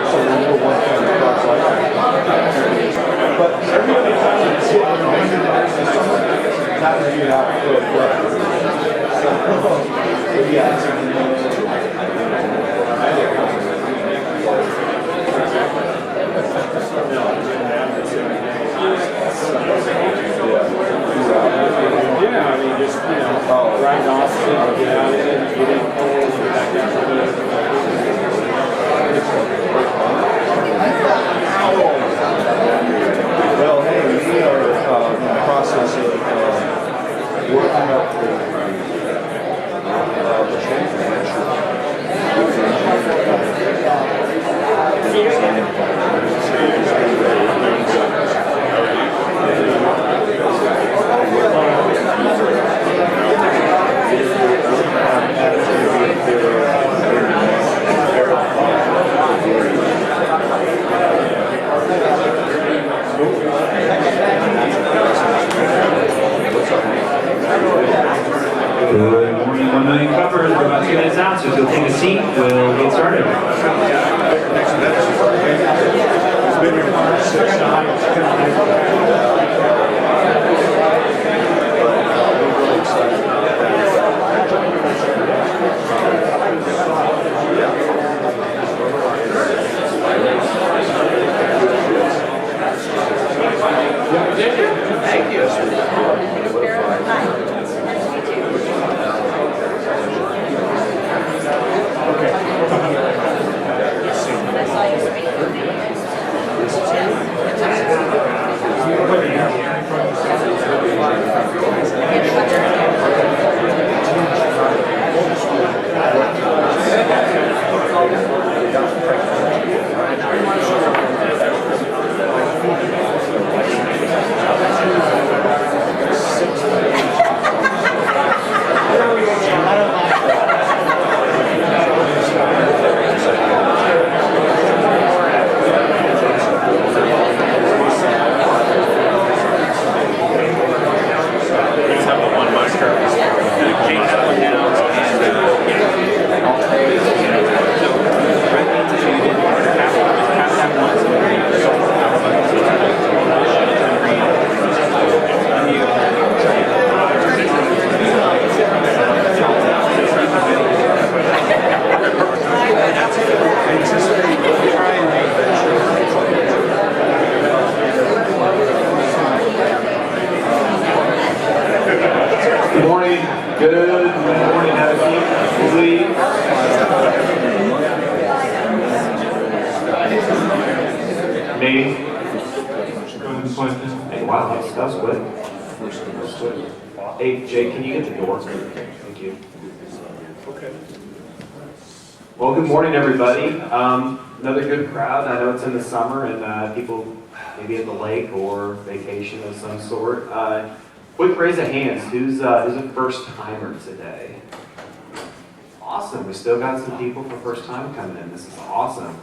So we'll do one thing across like that. But every other time it's hitting 100 degrees in the summer, that would be out for a play. So, yeah. Yeah, I mean, just, ride off, get out of it, get in cold, get back down to the well, hey, we are in the process of working up the championship. Good morning, 1 million covers. We're about 2 minutes out, so if you'll take a seat, we'll get started. It's been here 6 nights. Thank you. Wow, that was quick. Hey, Jake, can you get the door? Thank you. Okay. Well, good morning, everybody. Another good crowd. I know it's in the summer and people maybe at the lake or vacation of some sort. Quick raise of hands. Who's a first timer today? Awesome. We still got some people for first time coming in. This is awesome.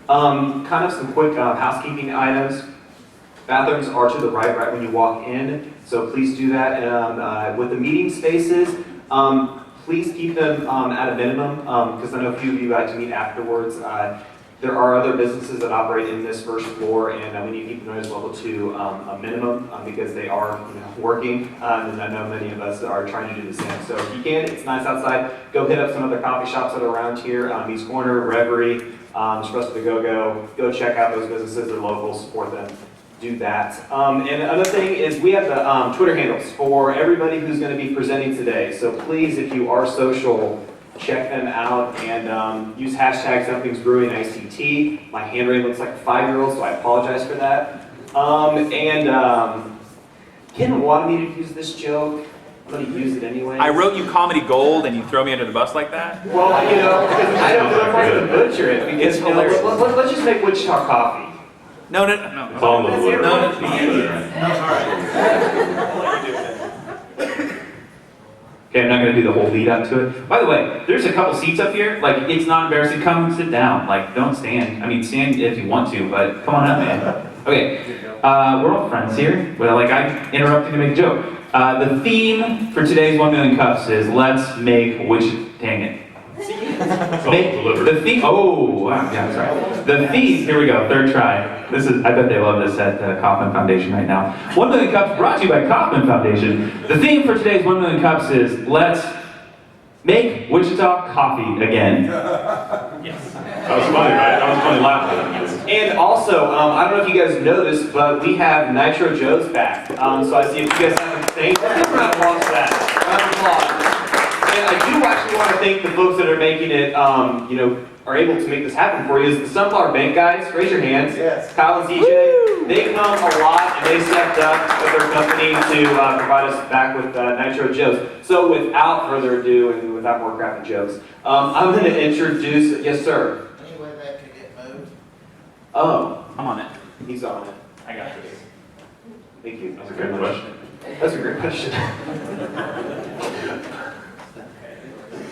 Kind of some quick housekeeping items. Bathrooms are to the right when you walk in, so please do that. With the meeting spaces, please keep them at a minimum, because I know a few of you like to meet afterwards. There are other businesses that operate in this first floor, and we need to keep the noise level to a minimum because they are working, and I know many of us are trying to do the same. So if you can, it's nice outside. Go hit up some other coffee shops that are around here, East Corner, Reverie, Espresso to Go. Go check out those businesses. They're local, support them. Do that. And another thing is we have the Twitter handles for everybody who's going to be presenting today. So please, if you are social, check them out and use hashtag Something's Brewing ICT. My handwriting looks like a 5-year-old, so I apologize for that. Ken wanted me to use this joke. I'm going to use it anyway. I wrote you comedy gold and you throw me under the bus like that? Well, I don't know if I'm going to butcher it. Because, it's hilarious. Let's just make Wichita coffee. No. It's on the wood. No. All right. Okay, I'm not going to do the whole lead up to it. By the way, there's a couple seats up here. Like, it's not embarrassing. Come sit down. Like, don't stand. I mean, stand if you want to, but come on up, man. Okay, we're all friends here. Well, like, I'm interrupting to make a joke. The theme for today's 1 Million Cups is let's make Wichita. Dang it. The theme. Oh, wow. Yeah, sorry. The theme. Here we go. Third try. This is. I bet they love this at Kaufman Foundation right now. 1 Million Cups brought to you by Kaufman Foundation. The theme for today's 1 Million Cups is let's make Wichita coffee again. Yes. That was funny, right? That was funny laughing. And also, I don't know if you guys noticed, but we have Nitro Joe's back. So I see if you guys haven't thanked, let's give a round of applause for that. Round of applause. And I do actually want to thank the folks that are making it, are able to make this happen for you. Is the Sunflower Bank guys? Raise your hands. Yes. Kyle and CJ. They come a lot, and they stepped up with their company to provide us back with Nitro Joe's. So without further ado, and without more crap and jokes, I'm going to introduce. Yes, sir. Any way that could get moved? Oh, I'm on it. he's on it. I got this. Thank you. That's a great question. That's a great question.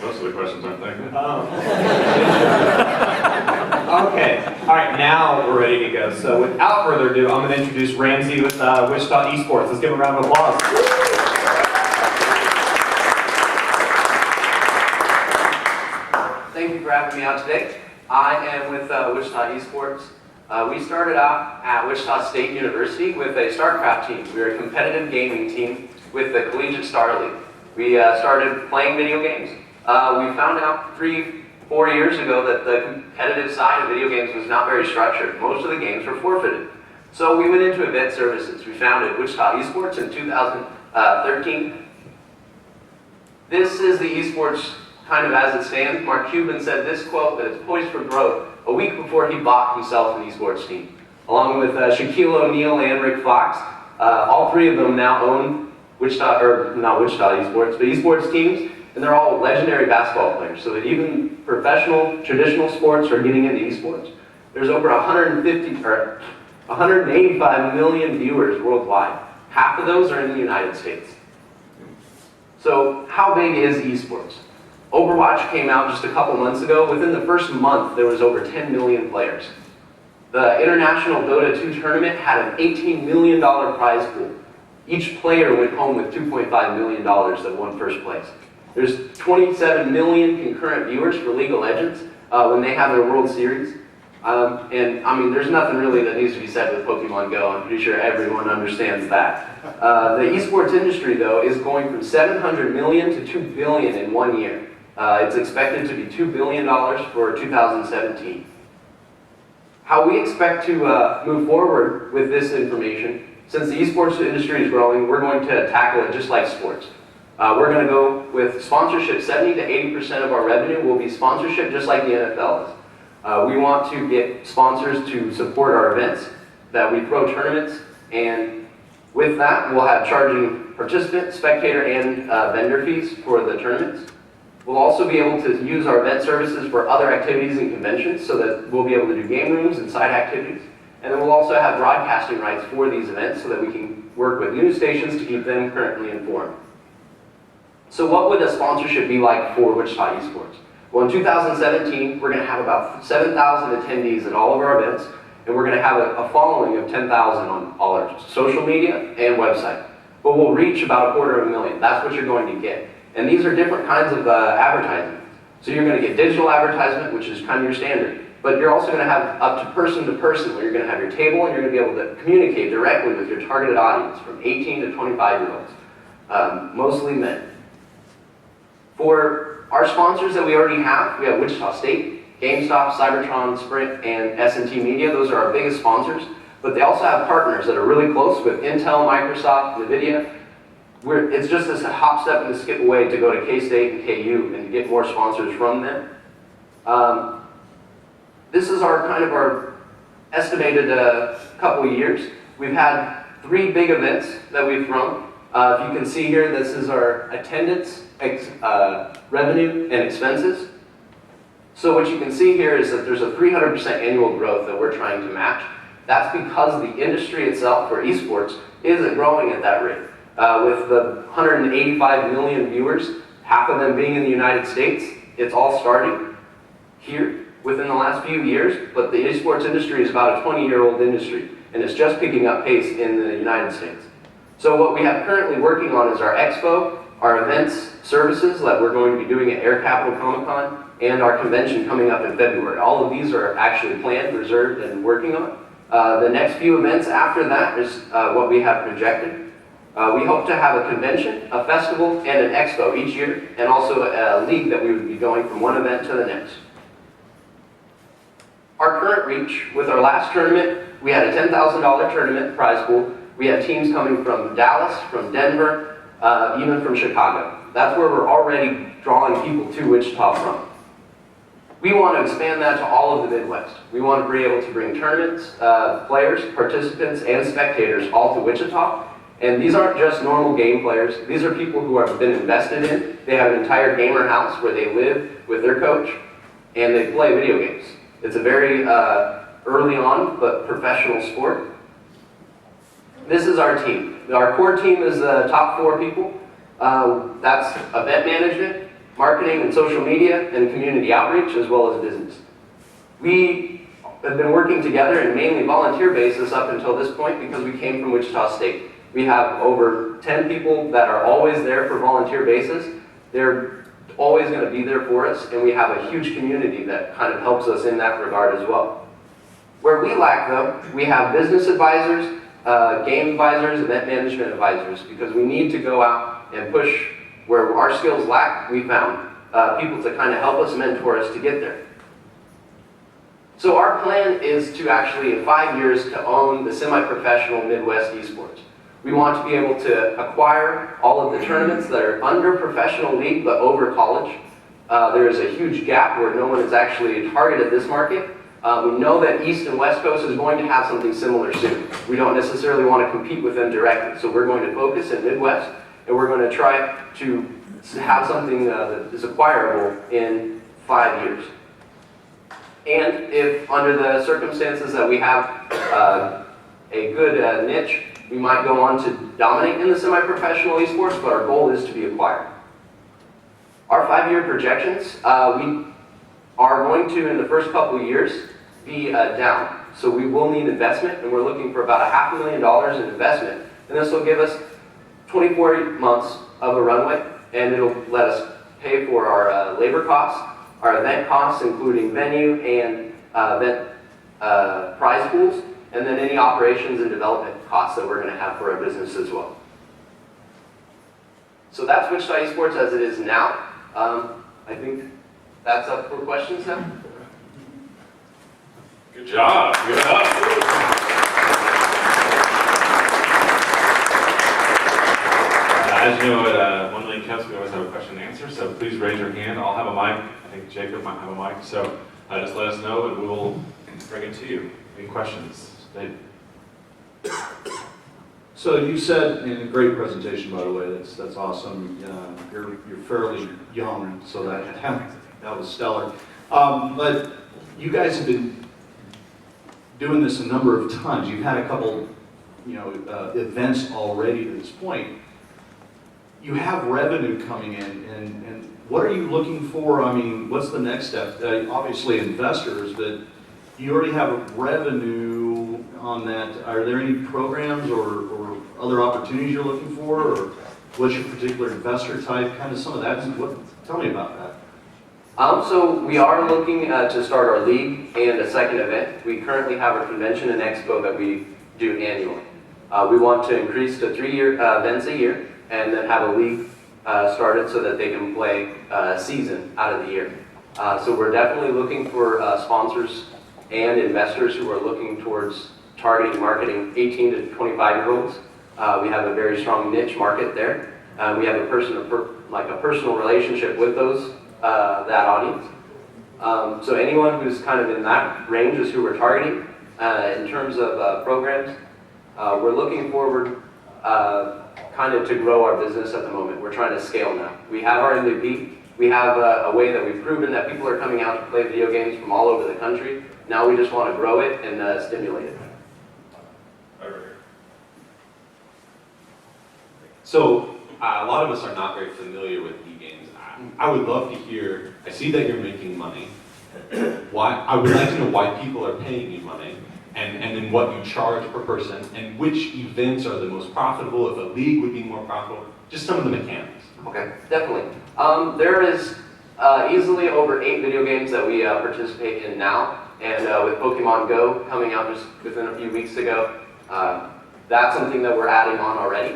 Most of the questions aren't that good. Okay. All right, now we're ready to go. So without further ado, I'm going to introduce Ramsey with Wichita eSports. Let's give him a round of applause. Thank you for having me out today. I am with Wichita eSports. We started out at Wichita State University with a StarCraft team. We are a competitive gaming team with the Collegiate Star League. We started playing video games. We found out 3-4 years ago that the competitive side of video games was not very structured. Most of the games were forfeited. So we went into event services. We founded Wichita eSports in 2013. This is the eSports kind of as it stands. Mark Cuban said this quote, that it's poised for growth a week before he bought himself an eSports team. Along with Shaquille O'Neal and Rick Fox, all three of them now own Wichita, or not Wichita eSports, but eSports teams, and they're all legendary basketball players, so that even professional, traditional sports are getting into eSports. There's over 185 million viewers worldwide. Half of those are in the United States. So how big is eSports? Overwatch came out just a couple months ago. Within the first month, there was over 10 million players. The International Dota 2 tournament had an $18 million prize pool. Each player went home with $2.5 million that won first place. There's 27 million concurrent viewers for League of Legends when they have their World Series. And I mean, there's nothing really that needs to be said with Pokemon Go. I'm pretty sure everyone understands that. The esports industry, though, is going from 700 million to 2 billion in 1 year. It's expected to be $2 billion for 2017. How we expect to move forward with this information, since the esports industry is growing, we're going to tackle it just like sports. We're going to go with sponsorship. 70 to 80% of our revenue will be sponsorship, just like the NFL is. We want to get sponsors to support our events, that we throw tournaments, and with that, we'll have charging participant, spectator, and vendor fees for the tournaments. We'll also be able to use our event services for other activities and conventions, so that we'll be able to do game rooms and side activities. And then we'll also have broadcasting rights for these events, so that we can work with news stations to keep them currently informed. So what would a sponsorship be like for Wichita eSports? Well, in 2017, we're going to have about 7,000 attendees at all of our events, and we're going to have a following of 10,000 on all our social media and website. But we'll reach about 250,000. That's what you're going to get. And these are different kinds of advertising. So you're going to get digital advertisement, which is kind of your standard. But you're also going to have up to person, where you're going to have your table and you're going to be able to communicate directly with your targeted audience from 18 to 25-year-olds, mostly men. For our sponsors that we already have, we have Wichita State, GameStop, Cybertron, Sprint, and S&T Media. Those are our biggest sponsors. But they also have partners that are really close with Intel, Microsoft, NVIDIA. It's just a hop, step, and a skip away to go to K-State and KU and to get more sponsors from them. This is our estimated couple of years. We've had 3 big events that we've thrown. If you can see here, this is our attendance, revenue, and expenses. So what you can see here is that there's a 300% annual growth that we're trying to match. That's because the industry itself for esports isn't growing at that rate. With the 185 million viewers, half of them being in the United States, it's all starting here within the last few years, but the esports industry is about a 20-year-old industry, and it's just picking up pace in the United States. So what we have currently working on is our expo, our events services that we're going to be doing at Air Capital Comic-Con, and our convention coming up in February. All of these are actually planned, reserved, and working on. The next few events after that is what we have projected. We hope to have a convention, a festival, and an expo each year, and also a league that we would be going from one event to the next. Our current reach, with our last tournament, we had a $10,000 tournament prize pool. We had teams coming from Dallas, from Denver, even from Chicago. That's where we're already drawing people to Wichita from. We want to expand that to all of the Midwest. We want to be able to bring tournaments, players, participants, and spectators all to Wichita. And these aren't just normal game players. These are people who have been invested in. They have an entire gamer house where they live with their coach, and they play video games. It's a very early on, but professional sport. This is our team. Our core team is the top 4 people. That's event management, marketing and social media, and community outreach, as well as business. We have been working together in mainly volunteer basis up until this point because we came from Wichita State. We have over 10 people that are always there for volunteer basis. They're always going to be there for us, and we have a huge community that kind of helps us in that regard as well. Where we lack, though, we have business advisors, game advisors, event management advisors, because we need to go out and push where our skills lack. We found people to kind of help us, mentor us to get there. So our plan is to actually, in 5 years, to own the semi-professional Midwest eSports. We want to be able to acquire all of the tournaments that are under professional league but over college. There is a huge gap where no one has actually targeted this market. We know that East and West Coast is going to have something similar soon. We don't necessarily want to compete with them directly, so we're going to focus in Midwest, and we're going to try to have something that is acquirable in 5 years. And if under the circumstances that we have a good niche, we might go on to dominate in the semi-professional esports, but our goal is to be acquired. Our 5-year projections, we are going to, in the first couple of years, be down. So we will need investment, and we're looking for about $500,000 in investment. And this will give us 24 months of a runway, and it'll let us pay for our labor costs, our event costs, including venue and event prize pools, and then any operations and development costs that we're going to have for our business as well. So that's Wichita eSports as it is now. I think that's up for questions now. Good job. Good job. As you know, at 1 Million Cups, we always have a question and answer, so please raise your hand. I'll have a mic. I think Jacob might have a mic, so just let us know and we will bring it to you. Any questions? Dave? So you said, in a great presentation, by the way, that's awesome. You're fairly young, so that was stellar. But you guys have been doing this a number of times. You've had a couple, events already to this point. You have revenue coming in, and what are you looking for? I mean, what's the next step? Obviously investors, but you already have revenue on that. Are there any programs or other opportunities you're looking for, or what's your particular investor type? Kind of some of that. Tell me about that. So we are looking to start our league and a second event. We currently have a convention and expo that we do annually. We want to increase to 3 events a year, and then have a league started so that they can play a season out of the year. So we're definitely looking for sponsors and investors who are looking towards targeting marketing 18 to 25-year-olds. We have a very strong niche market there. We have a personal relationship with those that audience. So anyone who's kind of in that range is who we're targeting. In terms of programs, we're looking forward kind of to grow our business at the moment. We're trying to scale now. We have our MVP. We have a way that we've proven that people are coming out to play video games from all over the country. Now we just want to grow it and stimulate it. So a lot of us are not very familiar with e-games. I would love to hear, I see that you're making money. I would like to know why people are paying you money, and then what you charge per person, and which events are the most profitable, if a league would be more profitable, just some of the mechanics. Okay, definitely. There is Easily over 8 video games that we participate in now, and with Pokemon Go coming out just within a few weeks ago, that's something that we're adding on already.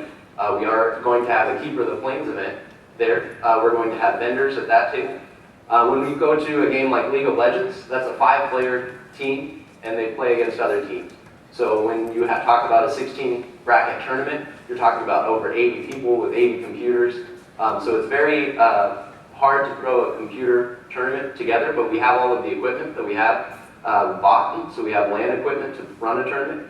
We are going to have a Keeper of the Plains event there. We're going to have vendors at that table. When we go to a game like League of Legends, that's a 5-player team, and they play against other teams. So when you talk about a 16 bracket tournament, you're talking about over 80 people with 80 computers. So it's very hard to throw a computer tournament together, but we have all of the equipment that we have bought, so we have LAN equipment to run a tournament.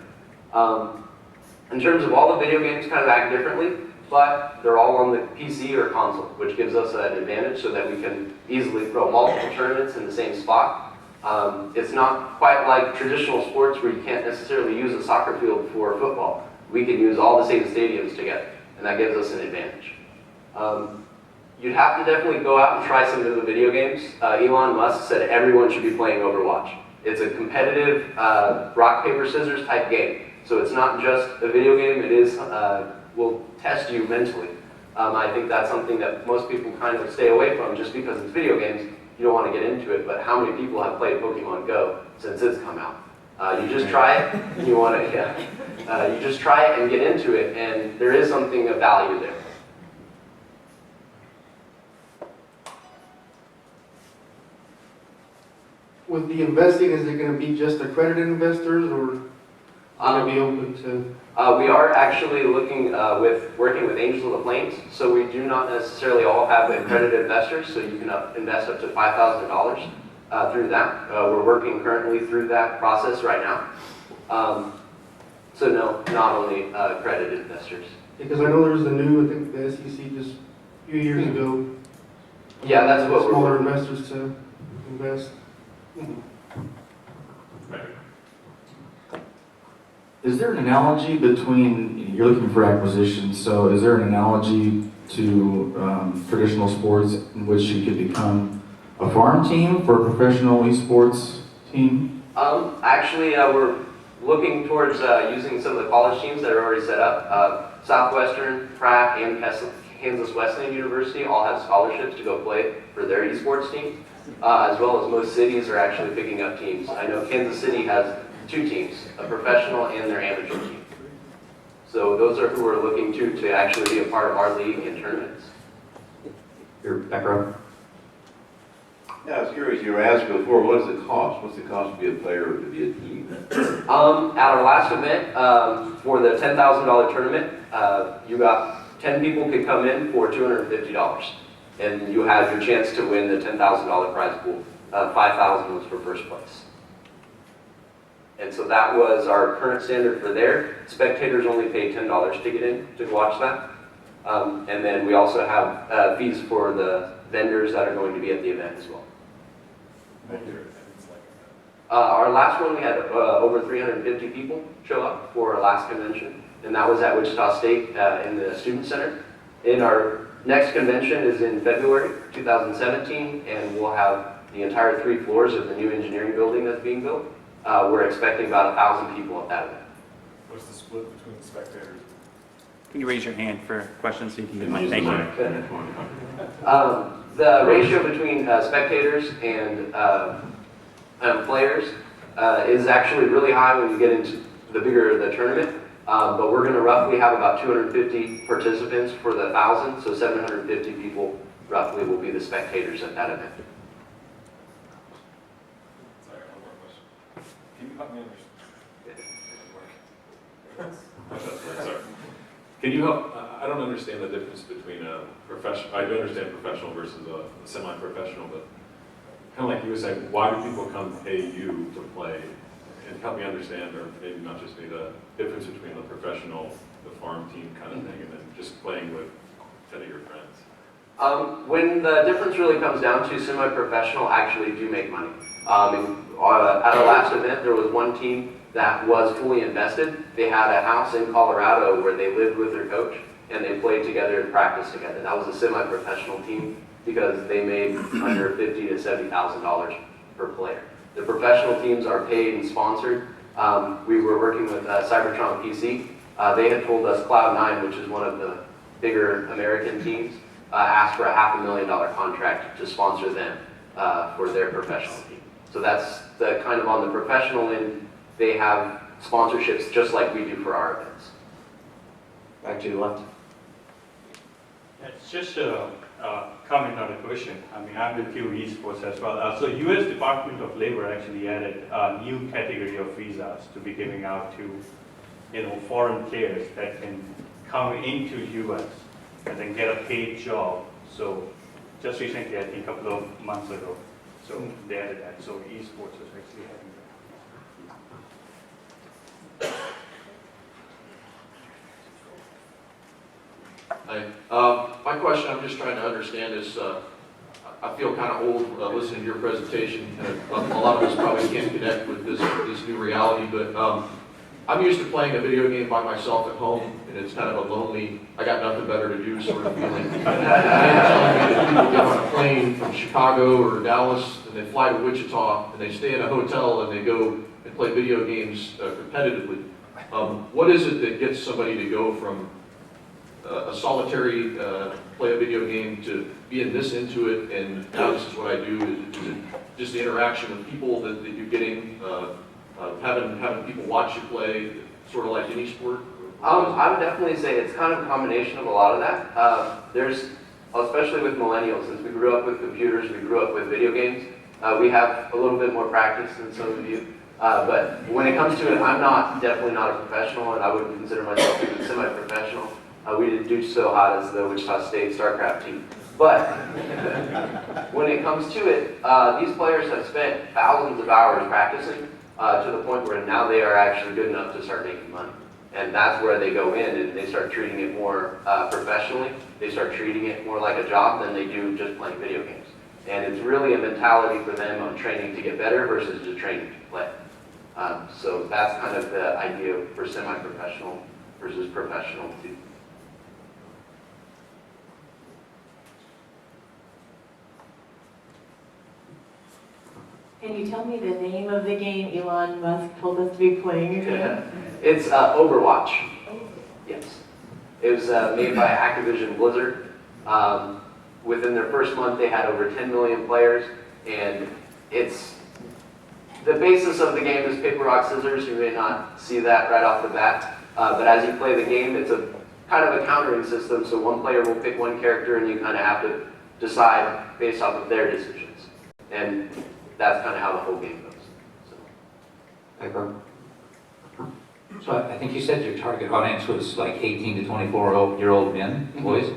In terms of all the video games kind of act differently, but they're all on the PC or console, which gives us an advantage so that we can easily throw multiple tournaments in the same spot. It's not quite like traditional sports where you can't necessarily use a soccer field for football. We can use all the same stadiums together, and that gives us an advantage. You'd have to definitely go out and try some of the video games. Elon Musk said everyone should be playing Overwatch. It's a competitive rock, paper, scissors type game. So it's not just a video game, it is, will test you mentally. I think that's something that most people kind of stay away from just because it's video games. You don't want to get into it, but how many people have played Pokemon Go since it's come out? You just try it, and you want to, you just try it and get into it, and there is something of value there. With the investing, is it going to be just accredited investors, or going to be open to? We are actually looking working with Angels of the Plains, so we do not necessarily all have accredited investors, so you can invest up to $5,000 through that. We're working currently through that process right now. So no, not only accredited investors. Because I know there's the new, I think the SEC just a few years ago. Yeah, that's what we're smaller working. investors to invest. Is there an analogy between, you're looking for acquisitions, so is there an analogy to traditional sports in which you could become a farm team for a professional esports team? Actually, we're looking towards using some of the college teams that are already set up. Southwestern, Pratt, and Kansas Wesleyan University all have scholarships to go play for their esports team, as well as most cities are actually picking up teams. I know Kansas City has 2 teams, a professional and their amateur team. So those are who we're looking to actually be a part of our league and tournaments. Your back row. Yeah, I was curious, you were asked before, what is the cost? What's the cost to be a player or to be a team? At our last event, for the $10,000 tournament, you got 10 people could come in for $250. And you had your chance to win the $10,000 prize pool. $5,000 was for first place. And so that was our current standard for there. Spectators only pay $10 to get in to watch that. And then we also have fees for the vendors that are going to be at the event as well. Our last one, we had over 350 people show up for our last convention, and that was at Wichita State in the Student Center. And our next convention is in February 2017, and we'll have the entire 3 floors of the new engineering building that's being built. We're expecting about 1,000 people at that event. What's the split between the spectators? Can you raise your hand for questions so you can get my thank you. The ratio between spectators and players is actually really high when you get into the bigger the tournament. But we're going to roughly have about 250 participants for the 1,000, so 750 people roughly will be the spectators at that event. Sorry, one more question. Can you help me understand? Sorry. Can you help? I don't understand the difference between a professional. I do understand professional versus a semi-professional, but kind of like you were saying, why do people come pay you to play? And help me understand, or maybe not just me, the difference between the professional, the farm team kind of thing, and then just playing with 10 of your friends. When the difference really comes down to semi-professional actually do make money. At our last event, there was one team that was fully invested. They had a house in Colorado where they lived with their coach, and they played together and practiced together. That was a semi-professional team because they made under $50,000 to $70,000 per player. The professional teams are paid and sponsored. We were working with Cybertron PC. They had told us Cloud9, which is one of the bigger American teams, ask for a $500,000 contract to sponsor them for their professional team. So that's the kind of on the professional end, they have sponsorships just like we do for our events. Back to your left. It's just a comment, not a question. I mean, I'm with you eSports as well. So U.S. Department of Labor actually added a new category of visas to be giving out to, foreign players that can come into U.S. and then get a paid job. So just recently, I think a couple of months ago, so they added that. So eSports is actually having that. Hi. My question, I'm just trying to understand is, I feel kind of old listening to your presentation. A lot of us probably can't connect with this new reality, but I'm used to playing a video game by myself at home, and it's kind of a lonely, I got nothing better to do sort of feeling. And telling me that people get on a plane from Chicago or Dallas, and they fly to Wichita, and they stay in a hotel, and they go and play video games competitively. What is it that gets somebody to go from a solitary play a video game to being this into it, and now this is what I do? Is it just the interaction with people that you're getting, having people watch you play, sort of like any sport? I would definitely say it's kind of a combination of a lot of that. There's, especially with millennials, since we grew up with computers, we grew up with video games, we have a little bit more practice than some of you. But when it comes to it, I'm definitely not a professional, and I wouldn't consider myself even semi-professional. We didn't do so hot as the Wichita State StarCraft team. But when it comes to it, these players have spent thousands of hours practicing to the point where now they are actually good enough to start making money. And that's where they go in and they start treating it more professionally. They start treating it more like a job than they do just playing video games. And it's really a mentality for them on training to get better versus just training to play. So that's kind of the idea for semi-professional versus professional too. Can you tell me the name of the game Elon Musk told us to be playing again? It's Overwatch. Yes. It was made by Activision Blizzard. Within their first month, they had over 10 million players, and the basis of the game is paper, rock, scissors. You may not see that right off the bat, but as you play the game, it's a kind of a countering system, so one player will pick one character, and you kind of have to decide based off of their decisions. And that's kind of how the whole game goes. So I think you said your target audience was like 18 to 24-year-old men, boys.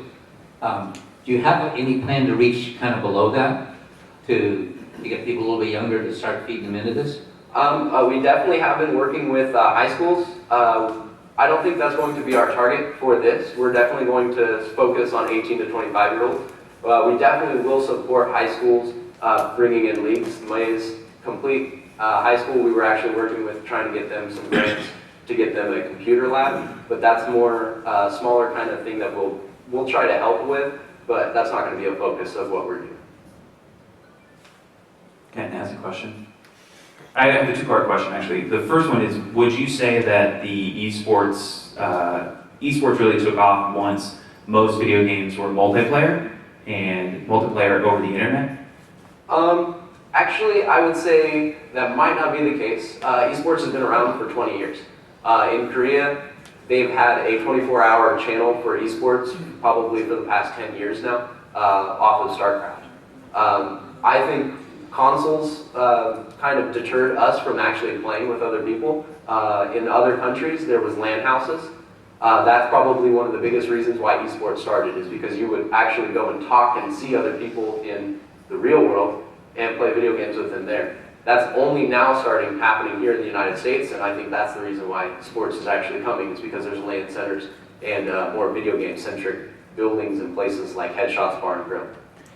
Do you have any plan to reach kind of below that to get people a little bit younger to start feeding them into this? We definitely have been working with high schools. I don't think that's going to be our target for this. We're definitely going to focus on 18 to 25-year-olds. We definitely will support high schools bringing in leagues. May's complete high school, we were actually working with trying to get them some grants to get them a computer lab, but that's more smaller kind of thing that we'll try to help with, but that's not going to be a focus of what we're doing. Can I ask a question? I have a two-part question, actually. The first one is, would you say that the esports really took off once most video games were multiplayer and multiplayer over the internet? Actually, I would say that might not be the case. Esports has been around for 20 years. In Korea, they've had a 24-hour channel for esports probably for the past 10 years now, off of StarCraft. I think consoles kind of deterred us from actually playing with other people. In other countries, there was LAN houses. That's probably one of the biggest reasons why esports started, is because you would actually go and talk and see other people in the real world and play video games with them there. That's only now happening here in the United States, and I think that's the reason why sports is actually coming, is because there's LAN centers and more video game-centric buildings and places like Headshots Bar and Grill.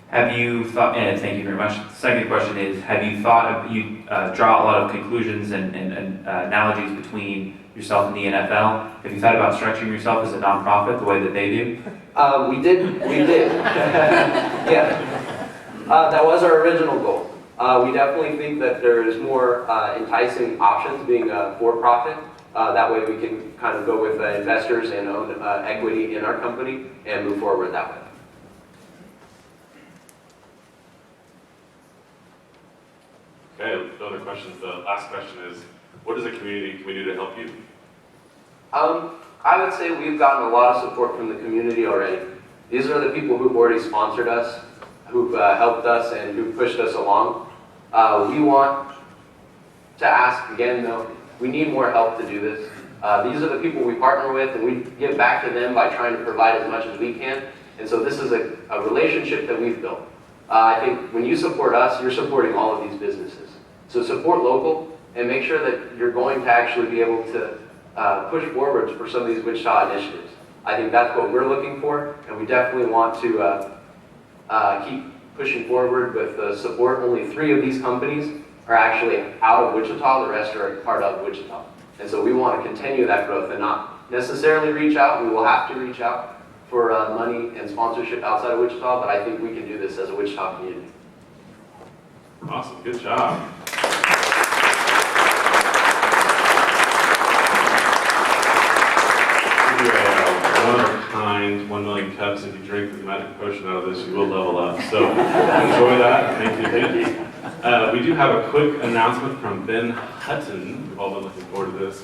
Have you thought, and thank you very much. The second question is, have you thought, you draw a lot of conclusions and analogies between yourself and the NFL. Have you thought about structuring yourself as a nonprofit the way that they do? We did. Yeah. That was our original goal. We definitely think that there is more enticing options being a for-profit. That way we can kind of go with investors and own equity in our company and move forward that way. last question is, what does the community can we do to help you? I would say we've gotten a lot of support from the community already. These are the people who've already sponsored us, who've helped us, and who've pushed us along. We want to ask again, though, we need more help to do this. These are the people we partner with, and we give back to them by trying to provide as much as we can. And so this is a relationship that we've built. I think when you support us, you're supporting all of these businesses. So support local, and make sure that you're going to actually be able to push forward for some of these Wichita initiatives. I think that's what we're looking for, and we definitely want to keep pushing forward with the support. Only 3 of these companies are actually out of Wichita, the rest are part of Wichita. And so we want to continue that growth and not necessarily reach out. We will have to reach out for money and sponsorship outside of Wichita, but I think we can do this as a Wichita community. Awesome, good job. One-of-a-kind, 1 million cups. If you drink the magic potion out of this, you will level up. So enjoy that. Thank you. We do have a quick announcement from Ben Hutton. We've all been looking forward to this,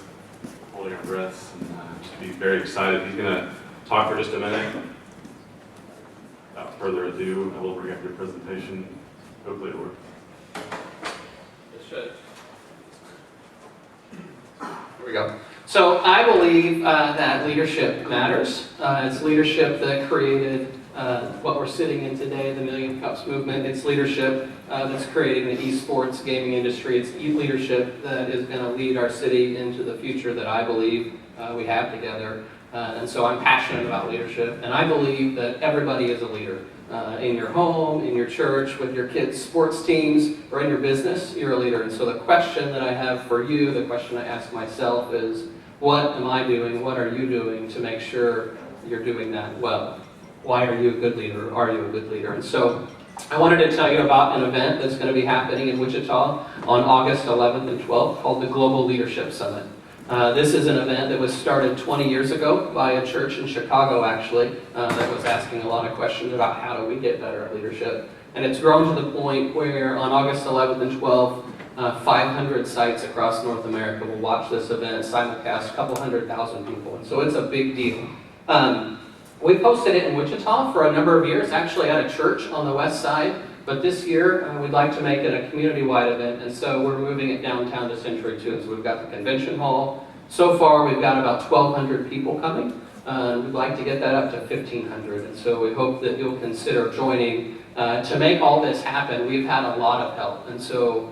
holding our breaths, and just be very excited. He's going to talk for just a minute. Without further ado, I will bring up your presentation. Hopefully it works. It should. Here we go. So I believe that leadership matters. It's leadership that created what we're sitting in today, the Million Cups movement. It's leadership that's creating the eSports gaming industry. It's leadership that is going to lead our city into the future that I believe we have together. And so I'm passionate about leadership, and I believe that everybody is a leader. In your home, in your church, with your kids' sports teams, or in your business, you're a leader. And so the question that I have for you, the question I ask myself is, what am I doing, what are you doing to make sure you're doing that well? Why are you a good leader? Are you a good leader? And so I wanted to tell you about an event that's going to be happening in Wichita on August 11th and 12th called the Global Leadership Summit. This is an event that was started 20 years ago by a church in Chicago, actually, that was asking a lot of questions about how do we get better at leadership. And it's grown to the point where on August 11th and 12th, 500 sites across North America will watch this event, simulcast, a couple 100,000 people. And so it's a big deal. We've hosted it in Wichita for a number of years, actually at a church on the west side. But this year, we'd like to make it a community-wide event, and so we're moving it downtown to Century 2. So we've got the convention hall. So far, we've got about 1,200 people coming. We'd like to get that up to 1,500, and so we hope that you'll consider joining. To make all this happen, we've had a lot of help, and so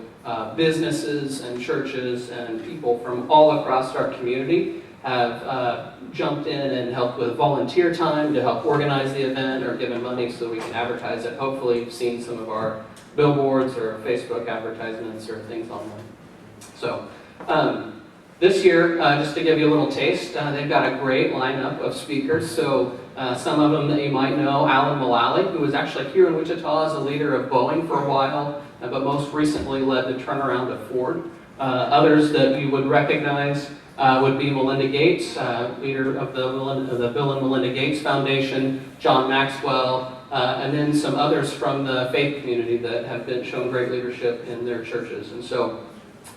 businesses and churches and people from all across our community have jumped in and helped with volunteer time to help organize the event or given money so we can advertise it. Hopefully you've seen some of our billboards or Facebook advertisements or things online. So this year, just to give you a little taste, they've got a great lineup of speakers. So some of them that you might know, Alan Mullally, who was actually here in Wichita as a leader of Boeing for a while, but most recently led the turnaround of Ford. Others that you would recognize would be Melinda Gates, leader of the Bill and Melinda Gates Foundation, John Maxwell, and then some others from the faith community that have been shown great leadership in their churches. And so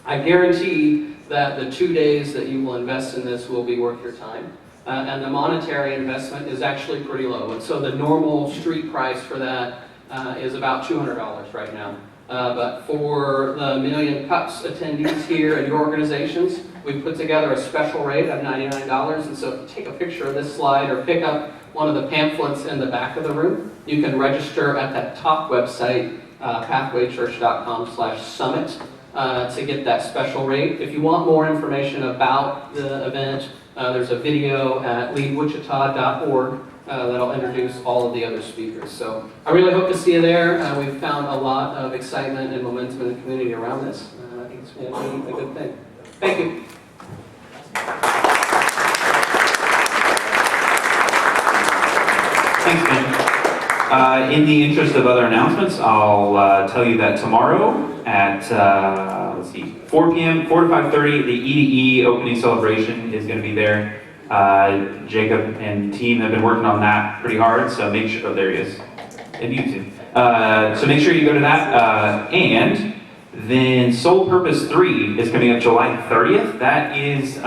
I guarantee that the 2 days that you will invest in this will be worth your time. And the monetary investment is actually pretty low. And so the normal street price for that is about $200 right now. But for the Million Cups attendees here and your organizations, we put together a special rate of $99. And so if you take a picture of this slide or pick up one of the pamphlets in the back of the room, you can register at that top website, pathwaychurch.com/summit, to get that special rate. If you want more information about the event, there's a video at leadwichita.org that'll introduce all of the other speakers. So I really hope to see you there. We've found a lot of excitement and momentum in the community around this. I think it's going to be a good thing. Thank you. Thanks, Ben. In the interest of other announcements, I'll tell you that tomorrow at, 4 p.m., 4 to 5:30, the EDE opening celebration is going to be there. Jacob and team have been working on that pretty hard, so make sure, oh, there he is, and you too. So make sure you go to that. And Then Sole Purpose 3 is coming up July 30th. That is,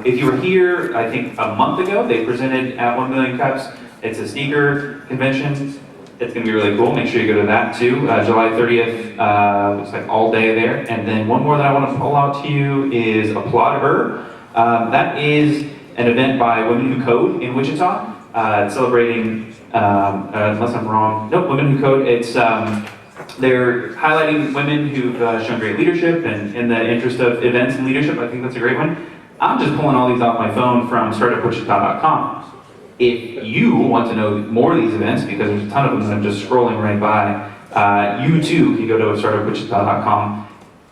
if you were here, I think a month ago, they presented at 1 Million Cups. It's a sneaker convention. It's going to be really cool. Make sure you go to that too. July 30th, looks like all day there. And then one more that I want to pull out to you is Applaud Her. That is an event by Women Who Code in Wichita, celebrating, unless I'm wrong, nope, Women Who Code. It's they're highlighting women who've shown great leadership, and in the interest of events and leadership, I think that's a great one. I'm just pulling all these off my phone from startupwichita.com. If you want to know more of these events, because there's a ton of them that I'm just scrolling right by, you too can go to startupwichita.com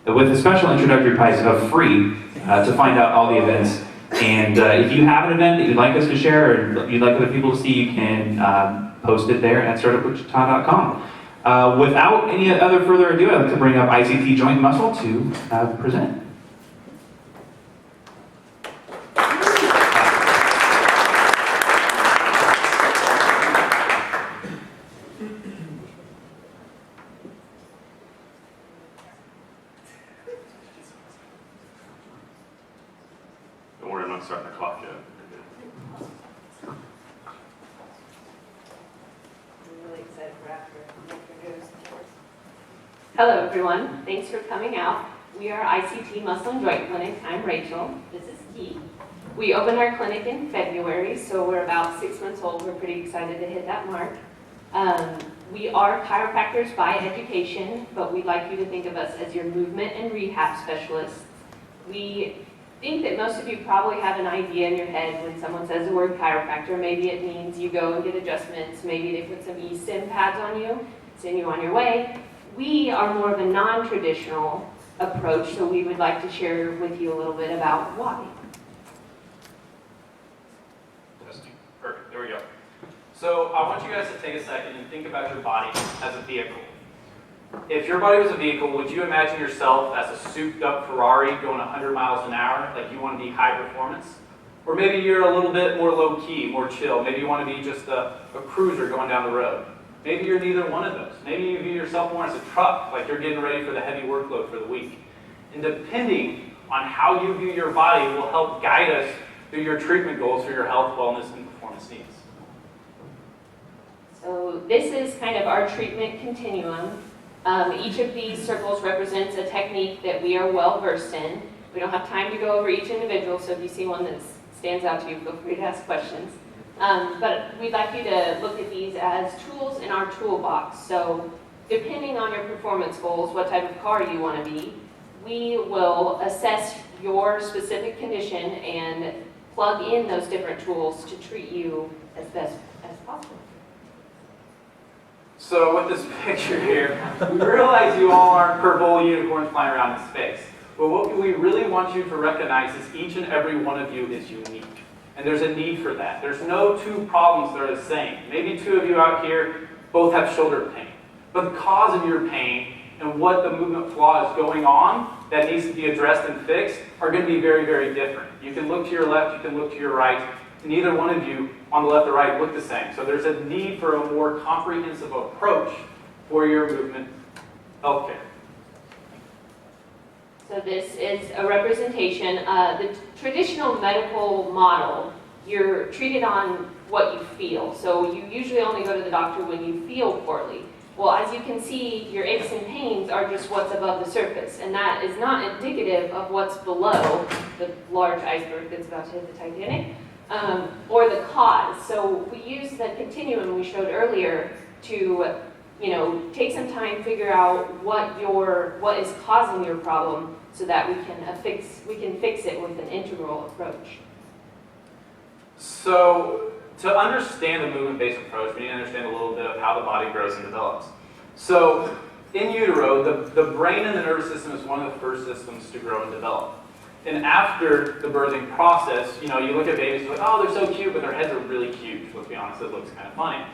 with a special introductory price of free to find out all the events. And if you have an event that you'd like us to share or you'd like other people to see, you can post it there at startupwichita.com. Without any other further ado, I'd like to bring up ICT Joint Muscle to present. Don't worry, I'm not starting the clock yet. Hello everyone, thanks for coming out. We are ICT Muscle and Joint Clinic. I'm Rachel, this is Keith. We opened our clinic in February, so we're about 6 months old. We're pretty excited to hit that mark. We are chiropractors by education, but we'd like you to think of us as your movement and rehab specialists. We think that most of you probably have an idea in your head when someone says the word chiropractor. Maybe it means you go and get adjustments, maybe they put some eStim pads on you, send you on your way. We are more of a non-traditional approach, so we would like to share with you a little bit about why. Testing. Perfect. There we go. So I want you guys to take a second and think about your body as a vehicle. If your body was a vehicle, would you imagine yourself as a souped-up Ferrari going 100 miles an hour, like you want to be high performance? Or maybe you're a little bit more low-key, more chill. Maybe you want to be just a cruiser going down the road. Maybe you're neither one of those. Maybe you view yourself more as a truck, like you're getting ready for the heavy workload for the week. And depending on how you view your body will help guide us through your treatment goals for your health, wellness, and performance needs. So this is kind of our treatment continuum. Each of these circles represents a technique that we are well versed in. We don't have time to go over each individual, so if you see one that stands out to you, feel free to ask questions. But we'd like you to look at these as tools in our toolbox. So depending on your performance goals, what type of car you want to be, we will assess your specific condition and plug in those different tools to treat you as best as possible. So with this picture here, we realize you all aren't purple unicorns flying around in space. But what we really want you to recognize is each and every one of you is unique. And there's a need for that. There's no two problems that are the same. Maybe two of you out here both have shoulder pain. But the cause of your pain and what the movement flaw is going on that needs to be addressed and fixed are going to be very, very different. You can look to your left, you can look to your right. Neither one of you on the left or right look the same. So there's a need for a more comprehensive approach for your movement healthcare. So this is a representation. The traditional medical model, you're treated on what you feel. So you usually only go to the doctor when you feel poorly. Well, as you can see, your aches and pains are just what's above the surface, and that is not indicative of what's below the large iceberg that's about to hit the Titanic, or the cause. So we use the continuum we showed earlier to, take some time, figure out what is causing your problem, so that we can fix it with an integral approach. So to understand the movement-based approach, we need to understand a little bit of how the body grows and develops. So in utero, the brain and the nervous system is one of the first systems to grow and develop. And after the birthing process, you look at babies, you're like, oh, they're so cute, but their heads are really huge. Let's be honest, it looks kind of funny.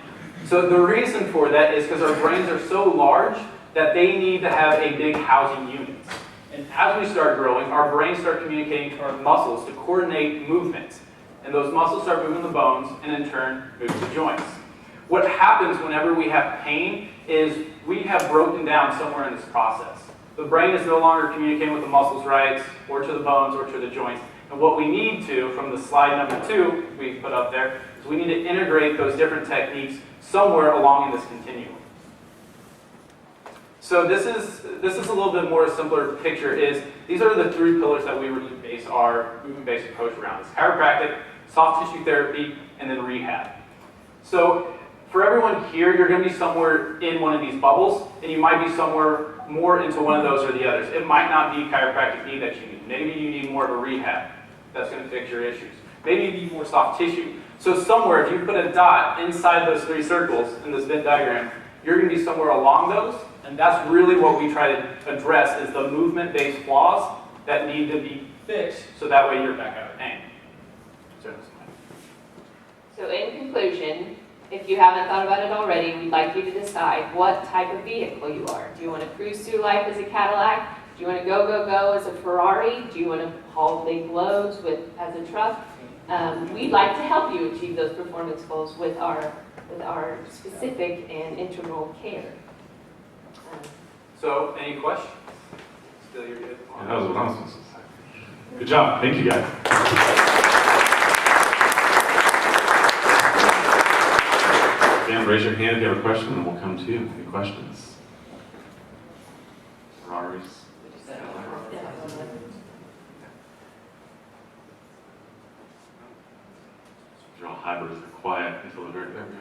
So the reason for that is because our brains are so large that they need to have a big housing unit. And as we start growing, our brains start communicating to our muscles to coordinate movements. And those muscles start moving the bones, and in turn, move the joints. What happens whenever we have pain is we have broken down somewhere in this process. The brain is no longer communicating with the muscles right, or to the bones, or to the joints. And what we need to, from the slide number 2 we put up there, is we need to integrate those different techniques somewhere along in this continuum. So this is a little bit more simpler picture. These are the 3 pillars that we really base our movement-based approach around. It's chiropractic, soft tissue therapy, and then rehab. So for everyone here, you're going to be somewhere in one of these bubbles, and you might be somewhere more into one of those or the others. It might not be chiropractic knee that you need. Maybe you need more of a rehab that's going to fix your issues. Maybe you need more soft tissue. So somewhere, if you put a dot inside those 3 circles in this Venn diagram, you're going to be somewhere along those, and that's really what we try to address is the movement-based flaws that need to be fixed so that way you're back out of pain. So in conclusion, if you haven't thought about it already, we'd like you to decide what type of vehicle you are. Do you want to cruise through life as a Cadillac? Do you want to go, go, go as a Ferrari? Do you want to haul big loads as a truck? We'd like to help you achieve those performance goals with our specific and integral care. So, any questions? Still you're good? Yeah, that was what I was supposed to say. Good job. Thank you, guys. Dan, raise your hand if you have a question, and we'll come to you. Any questions? Ferraris? You're all hybrids. They're quiet until the very end.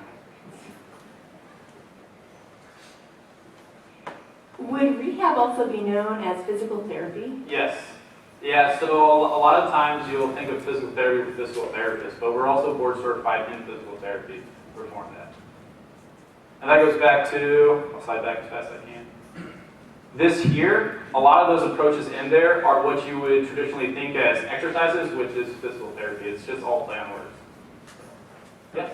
Would rehab also be known as physical therapy? Yes. Yeah, so a lot of times you'll think of physical therapy with physical therapists, but we're also board certified in physical therapy to perform that. And that goes back to, I'll slide back as fast as I can. This here, a lot of those approaches in there are what you would traditionally think as exercises, which is physical therapy. It's just all play on words. Yeah.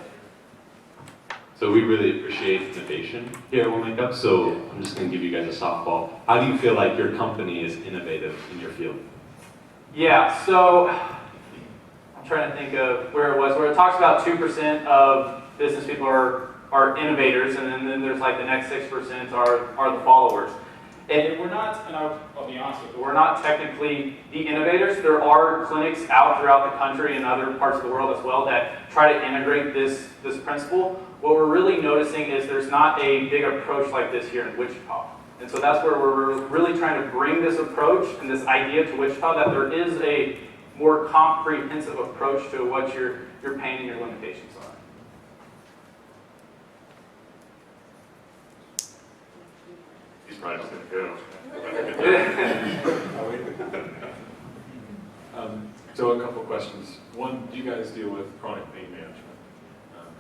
So we really appreciate innovation here at Wake Up, so I'm just going to give you guys a softball. How do you feel like your company is innovative in your field? Yeah, so I'm trying to think of where it talks about 2% of business people are innovators, and then there's like the next 6% are the followers. And we're not, and I'll be honest with you, we're not technically the innovators. There are clinics out throughout the country and other parts of the world as well that try to integrate this principle. What we're really noticing is there's not a big approach like this here in Wichita. And so that's where we're really trying to bring this approach and this idea to Wichita, that there is a more comprehensive approach to what your pain and your limitations are. He's probably just going to go. So a couple questions. One, do you guys deal with chronic pain management?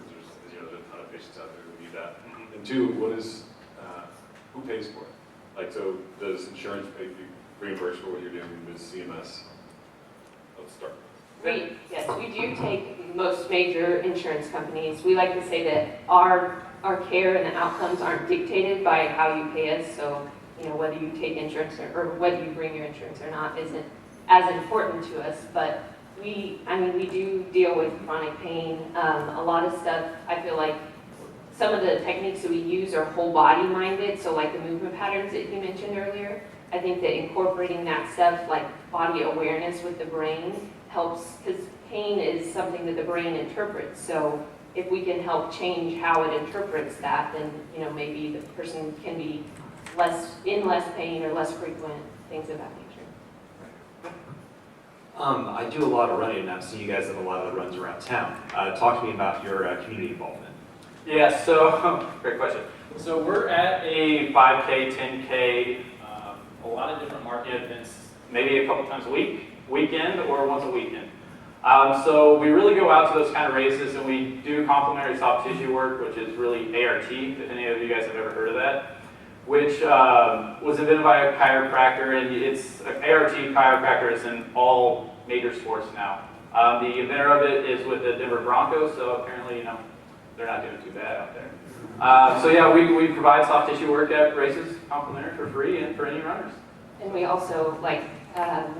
Because there's a ton of patients out there who need that. And 2, who pays for it? Like, so does insurance pay reimburse for what you're doing with CMS? Let's start. Yes, we do take most major insurance companies. We like to say that our care and the outcomes aren't dictated by how you pay us. So, whether you take insurance or whether you bring your insurance or not isn't as important to us. But we do deal with chronic pain. A lot of stuff, I feel like some of the techniques that we use are whole body minded. So like the movement patterns that you mentioned earlier, I think that incorporating that stuff like body awareness with the brain helps, because pain is something that the brain interprets. So if we can help change how it interprets that, then maybe the person can be less pain or less frequent, things of that nature. I do a lot of running, and I've seen you guys have a lot of the runs around town. Talk to me about your community involvement. Yeah, so great question. So we're at a 5K, 10K, a lot of different market events, maybe a couple times a week, weekend, or once a weekend. So we really go out to those kind of races, and we do complementary soft tissue work, which is really ART, if any of you guys have ever heard of that, which was invented by a chiropractor, and it's ART chiropractor is in all major sports now. The inventor of it is with the Denver Broncos, so apparently, they're not doing too bad out there. So yeah, we provide soft tissue work at races, complimentary for free, and for any runners. And we also,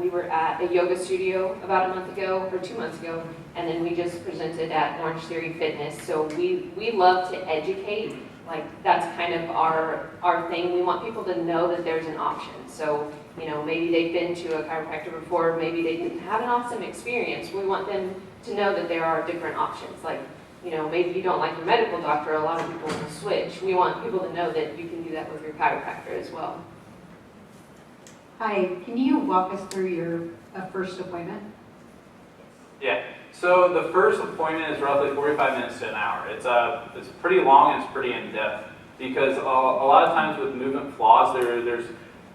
we were at a yoga studio about a month ago, or 2 months ago, and then we just presented at Orange Theory Fitness. So we love to educate like, that's kind of our thing. We want people to know that there's an option. So, you know, maybe they've been to a chiropractor before, maybe they didn't have an awesome experience. We want them to know that there are different options. Like, you know, maybe you don't like your medical doctor, a lot of people will switch. We want people to know that you can do that with your chiropractor as well. Hi, can you walk us through your first appointment? Yeah. So the first appointment is roughly 45 minutes to an hour. It's pretty long and it's pretty in-depth because a lot of times with movement flaws,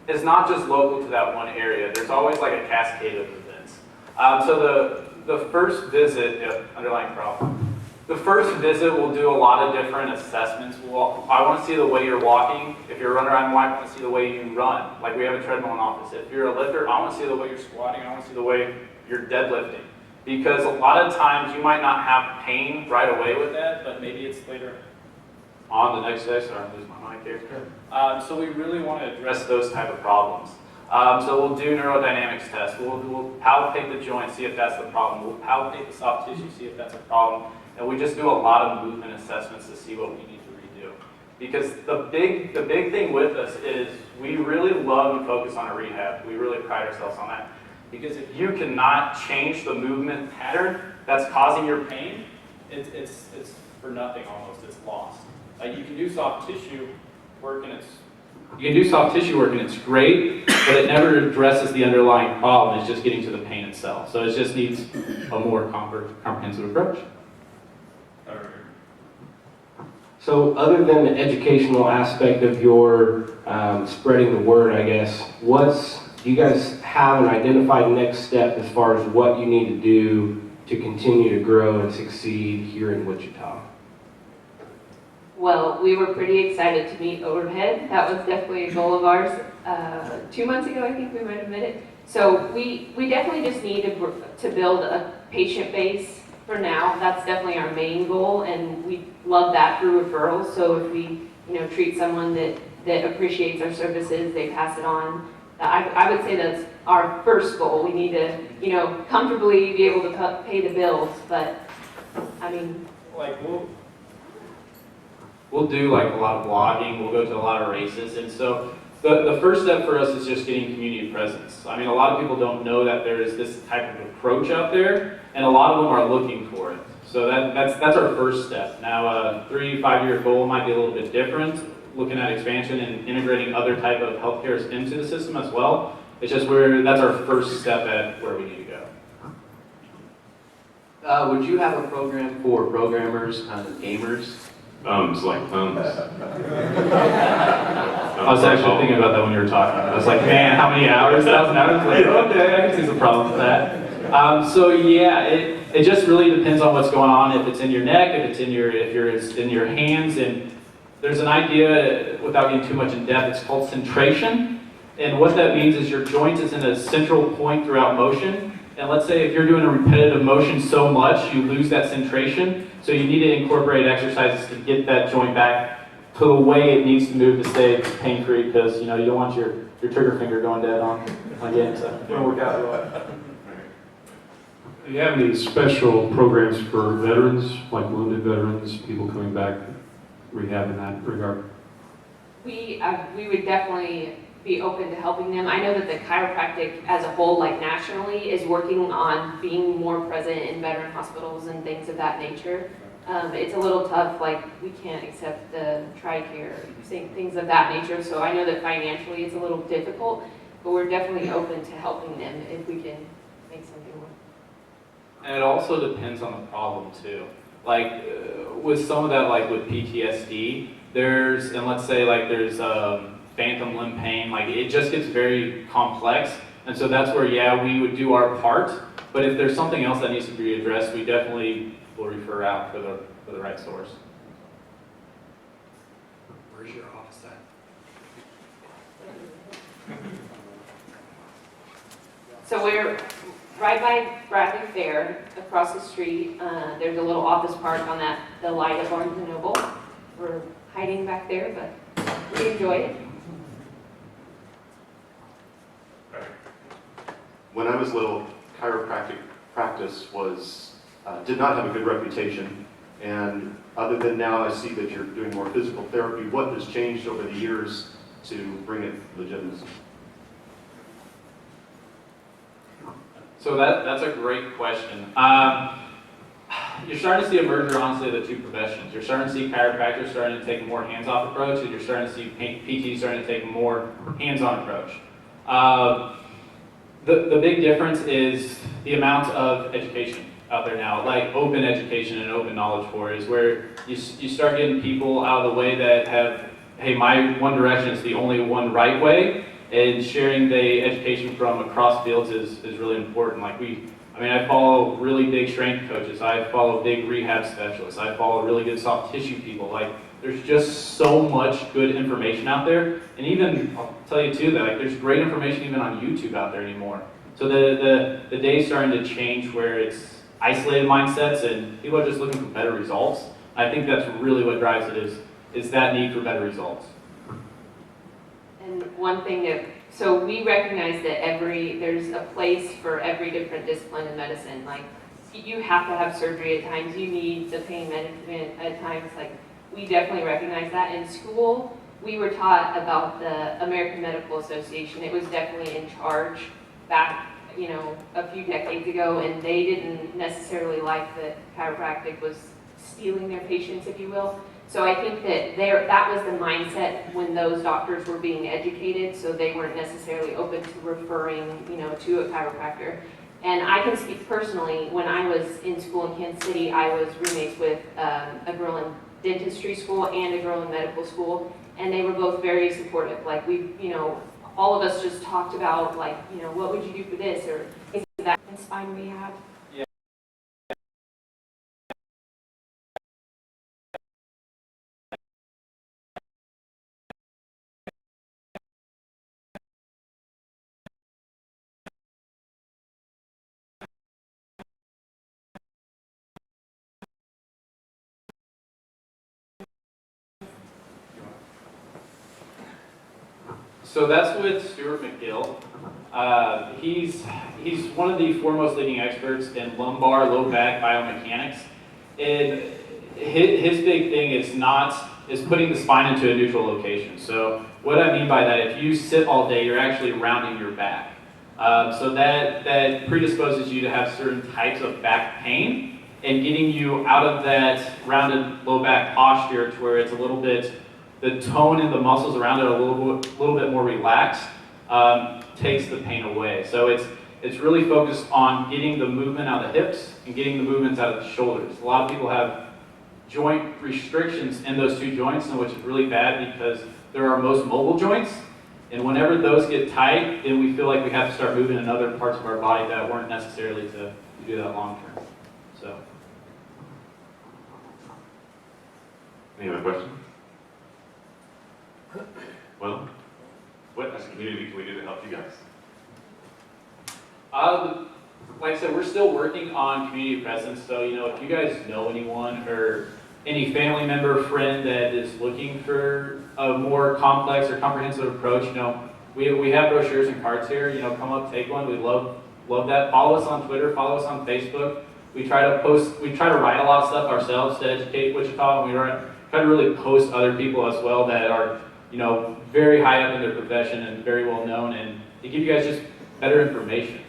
it's not just local to that one area. There's always like a cascade of events. So the first visit, underlying problem. The first visit will do a lot of different assessments. I want to see the way you're walking. If you're a runner, I want to see the way you run. Like we have a treadmill in office. If you're a lifter, I want to see the way you're squatting. I want to see the way you're deadlifting. Because a lot of times you might not have pain right away with that, but maybe it's later on the next day. Sorry, I'm losing my mic here. So we really want to address those type of problems. So we'll do neurodynamics tests. We'll palpate the joint, see if that's the problem. We'll palpate the soft tissue, see if that's a problem. And we just do a lot of movement assessments to see what we need to redo. Because the big thing with us is we really love and focus on a rehab. We really pride ourselves on that. Because if you cannot change the movement pattern that's causing your pain, it's for nothing almost. It's lost. Like you can do soft tissue work and it's great, but it never addresses the underlying problem. It's just getting to the pain itself. So it just needs a more comprehensive approach. So other than the educational aspect of your spreading the word, I guess, do you guys have an identified next step as far as what you need to do to continue to grow and succeed here in Wichita? Well, we were pretty excited to meet overhead. That was definitely a goal of ours. 2 months ago, I think we might have met it. So we definitely just need to build a patient base for now. That's definitely our main goal, and we love that through referrals. So if we, treat someone that appreciates our services, they pass it on. I would say that's our first goal. We need to, comfortably be able to pay the bills. But I mean, like we'll do like a lot of blogging. We'll go to a lot of races, and so the first step for us is just getting community presence. I mean, a lot of people don't know that there is this type of approach out there, and a lot of them are looking for it. So that's our first step. Now, a 3-5 year goal might be a little bit different, looking at expansion and integrating other type of healthcare into the system as well. It's just that's our first step at where we need to go. Would you have a program for programmers and gamers? It's like thumbs. I was actually thinking about that when you were talking. I was like, man, how many hours? 1,000 hours? Like, okay, I can see some problems with that. So yeah, it just really depends on what's going on. If it's in your neck, if it's in your hands, and there's an idea, without getting too much in depth, it's called centration. And what that means is your joint is in a central point throughout motion. And let's say if you're doing a repetitive motion so much, you lose that centration. So you need to incorporate exercises to get that joint back to the way it needs to move to stay pain-free, because you don't want your trigger finger going dead on it. So it won't work out real well. Do you have any special programs for veterans, like wounded veterans, people coming back, rehab in that regard? we would definitely be open to helping them. I know that the chiropractic as a whole, like nationally, is working on being more present in veteran hospitals and things of that nature. It's a little tough, like we can't accept the TRICARE, things of that nature. So I know that financially it's a little difficult, but we're definitely open to helping them if we can make something work. And it also depends on the problem too. Like with some of that, like with PTSD, there's phantom limb pain, like it just gets very complex. And so that's where, yeah, we would do our part, but if there's something else that needs to be addressed, we definitely will refer out for the right source. Where's your office at? So we're right by Bradley Fair, across the street. There's a little office park on the light of Barnes & Noble. We're hiding back there, but we enjoy it. When I was little, chiropractic practice did not have a good reputation. And other than now, I see that you're doing more physical therapy. What has changed over the years to bring it legitimacy? So that's a great question. You're starting to see a merger, honestly, of the two professions. You're starting to see chiropractors starting to take a more hands-off approach, and you're starting to see PT starting to take a more hands-on approach. The big difference is the amount of education out there now, like open education and open knowledge for it, is where you start getting people out of the way that have, hey, my one direction is the only one right way, and sharing the education from across fields is really important. Like I follow really big strength coaches, I follow big rehab specialists, I follow really good soft tissue people. Like, there's just so much good information out there, and even, I'll tell you too, that like there's great information even on YouTube out there anymore. So the day's starting to change where it's isolated mindsets and people are just looking for better results. I think that's really what drives it is that need for better results. And one thing that, so we recognize that there's a place for every different discipline in medicine. Like, you have to have surgery at times, you need the pain management at times. Like, we definitely recognize that. In school, we were taught about the American Medical Association. It was definitely in charge back, a few decades ago, and they didn't necessarily like that chiropractic was stealing their patients, if you will. So I think that that was the mindset when those doctors were being educated, so they weren't necessarily open to referring, to a chiropractor. And I can speak personally, when I was in school in Kansas City, I was roommates with a girl in dentistry school and a girl in medical school, and they were both very supportive. Like, all of us just talked about, like, what would you do for this, or is that in spine rehab? So that's with Stuart McGill. He's one of the foremost leading experts in lumbar, low back biomechanics. And his big thing is putting the spine into a neutral location. So what I mean by that, if you sit all day, you're actually rounding your back. So that predisposes you to have certain types of back pain, and getting you out of that rounded low back posture to where it's a little bit, the tone in the muscles around it a little bit more relaxed, takes the pain away. So it's really focused on getting the movement out of the hips and getting the movements out of the shoulders. A lot of people have joint restrictions in those two joints, which is really bad because they're our most mobile joints. And whenever those get tight, then we feel like we have to start moving in other parts of our body that weren't necessarily to do that long term. So. Any other questions? Well, what as a community can we do to help you guys? Like I said, we're still working on community presence. So, if you guys know anyone or any family member, friend that is looking for a more complex or comprehensive approach, we have brochures and cards here. Come up, take one. We love that. Follow us on Twitter. Follow us on Facebook. We try to write a lot of stuff ourselves to educate Wichita, and we try to really post other people as well that are very high up in their profession and very well known, and to give you guys just better information.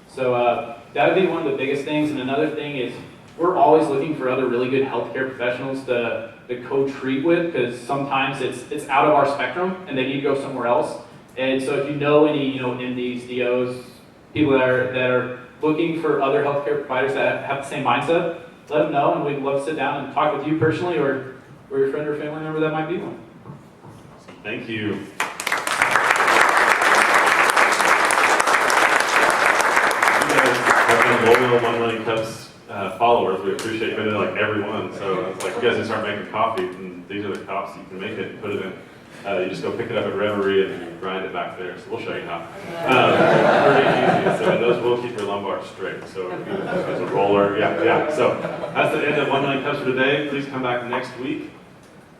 So that would be one of the biggest things. And another thing is we're always looking for other really good healthcare professionals to co-treat with, because sometimes it's out of our spectrum and they need to go somewhere else. And so if you know any MDs, DOs, people that are looking for other healthcare providers that have the same mindset, let them know, and we'd love to sit down and talk with you personally or your friend or family member that might be one. Thank you. You guys have been loyal 1 million cups followers. We appreciate really like everyone. So it's like you guys can start making coffee, and these are the cups. You can make it and put it in. You just go pick it up at Reverie and you grind it back there. So we'll show you how. Pretty easy. So and those will keep your lumbar straight. So if there's a roller, yeah. So that's the end of 1 million cups for today. Please come back next week.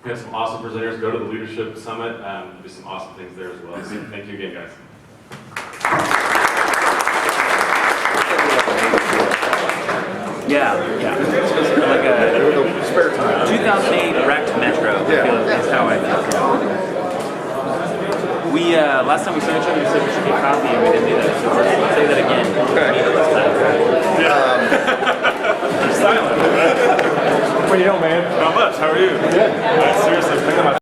We have some awesome presenters. Go to the Leadership Summit. There'll be some awesome things there as well. So thank you again, guys. Yeah. Like a spare That's how I feel. We, last time we saw each other, we said we should get coffee, and we didn't do that, so let's say that again. You're silent. What do you know, man? Not much. How are you? Good. Seriously, I'm thinking about